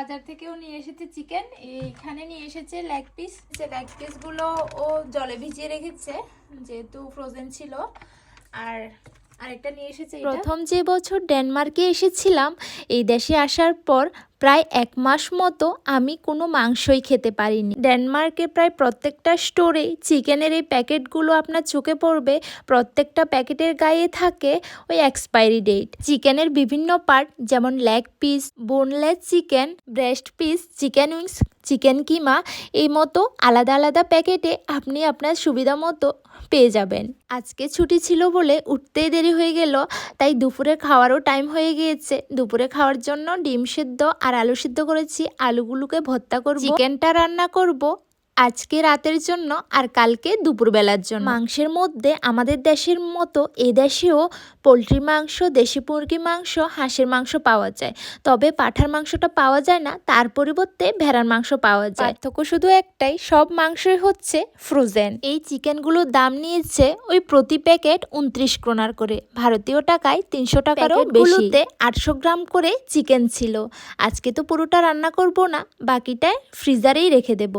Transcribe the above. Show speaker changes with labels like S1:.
S1: বাজার থেকেও নিয়ে এসেছে চিকেন, এইখানে নিয়ে এসেছে লেগ পিস। লেগ পিসগুলো ও জলে ভিজিয়ে রেখেছে যেহেতু ফ্রোজেন ছিল। আর আরেকটা নিয়ে এসেছে। প্রথম যে বছর ডেনমার্কে এসেছিলাম, এই দেশে আসার পর প্রায় 1 মাস মতো আমি কোনো মাংসই খেতে পারিনি। ডেনমার্কে প্রায় প্রত্যেকটা স্টোরে চিকেনের এই প্যাকেটগুলো আপনার চোখে পড়বে, প্রত্যেকটা প্যাকেটের গায়ে থাকে ওই এক্সপায়ারি ডেট। চিকেনের বিভিন্ন পার্ট যেমন leg piece, boneless chicken, breast piece, chicken wings, chicken keema, এই মতো আলাদা আলাদা প্যাকেটে আপনি আপনার সুবিধা মতো পেয়ে যাবেন। আজকে ছুটি ছিল বলে উঠতেই দেরি হয়ে গেল, তাই দুপুরে খাওয়ারও টাইম হয়ে গিয়েছে। দুপুরে খাওয়ার জন্য ডিম সেদ্ধ আর আলু সিদ্ধ করেছি, আলুগুলোকে ভর্তা করব, চিকেনটা রান্না করব আজকে রাতের জন্য আর কালকে দুপুরবেলার জন্য। মাংসের মধ্যে আমাদের দেশের মতো এদেশেও পোলট্রি মাংস, দেশি মুরগি মাংস, হাঁসের মাংস পাওয়া যায়, তবে পাঁঠার মাংসটা পাওয়া যায় না, তার পরিবর্তে ভেড়ার মাংস পাওয়া যায়। পার্থক্য শুধু একটাই, সব মাংসই হচ্ছে ফ্রোজেন। এই চিকেনগুলোর দাম নিয়েছে ওই প্রতি প্যাকেট 29 ক্রোনার করে, ভারতীয় টাকায় 300 টাকারও বেশি। 800 গ্রাম করে চিকেন ছিল। আজকে তো পুরোটা রান্না করব না, বাকিটা ফ্রিজারেই রেখে দেব।